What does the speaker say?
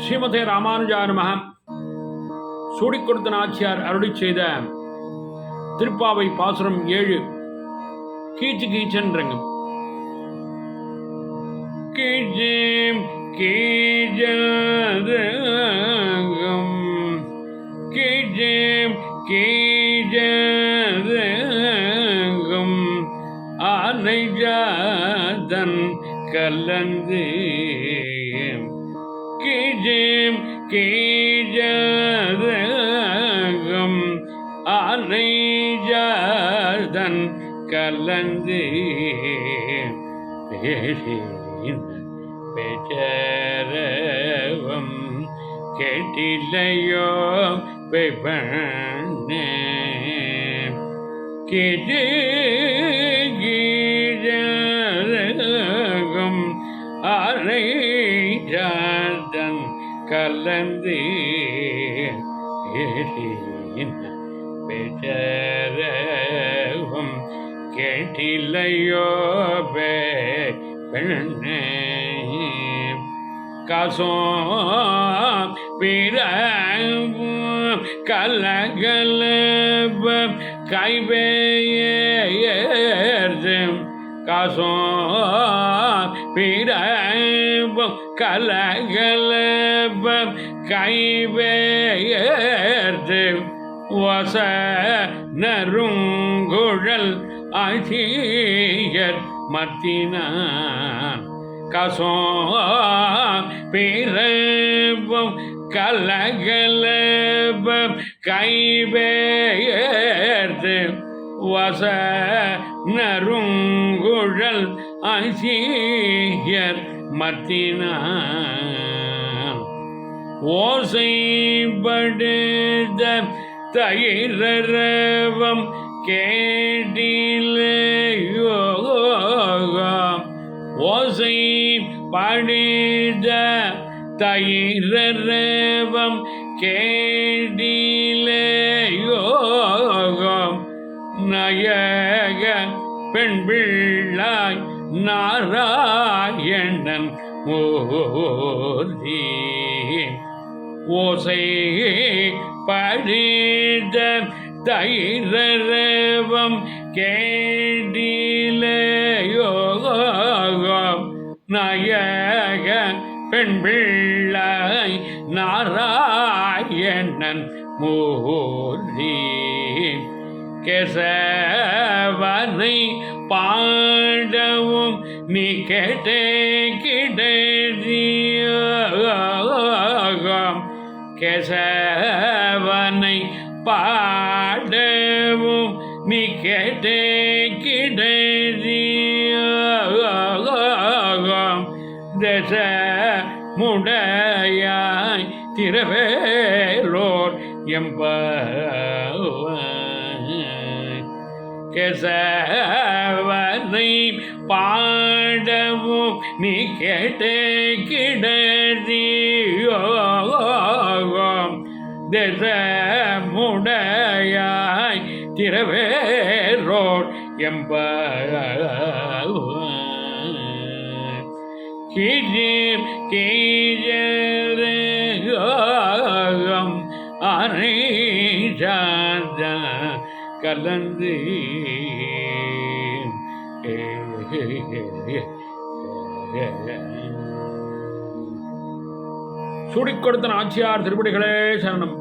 ஸ்ரீமதே ராமானுஜாய நமஹ. சூடிக்கொடுத்த நாச்சியார் அருளிச் செய்த திருப்பாவை பாசுரம் 7. கீச்சு கீச்சன்றங்க. கீச்சேம் கீஜரகம் கீச்சேம் கீஜரகம் ஆனை ஜாதன் கலந்து கீஜேம் கீஜரகம் ஆனை ஜாதன் கலந்து பெற்றரவம் கேட்டிலையோ பெபண்ணே கீஜு கீஜரகம் ஆனை ஜாதன் கலந்து பெற்றரவம் கேட்டிலையோ பெண்ணே காசோ பிறவும் கலகலப கைவேயர்து காசோ பிறவும் கலகலப கைவேயர்து வச நருங்குழல் ஆசியர் மத்தினான் கசோ பிறவும் கலகலப கைவேயர்து வச நருங்குழல் ஆசியர் மத்தினான் ஓசைப்படுத தயிரரவம் கேட்டிலையோ ஓசை படித தயிரரவம் கேட்டிலையோ நயக பெண் பிள்ளாய் நாராயணன் மூர்த்தி ஓசை படித தயிரரவம் கேட்டிலையோ நாயக பெண் பிள்ளாய் நாராயணன் மூர்த்தி கேசவனை பாடவும் நீ கேட்டே கிடையாகும் கேசவனை பாடவும் நீ கேட்டே கிடையாகும் தேச முடையாய் திரவேலோர் கேசவனை பாடவும் நீ கேட்டே கிடையாகும் தேச முடையாய் திரவேலோர் கீஜேம் கீஜரகம் ஆனை ஜாதன் கலந்து சூடிக்கொடுத்த நாச்சியார் திருப்படிகளே சரணம்.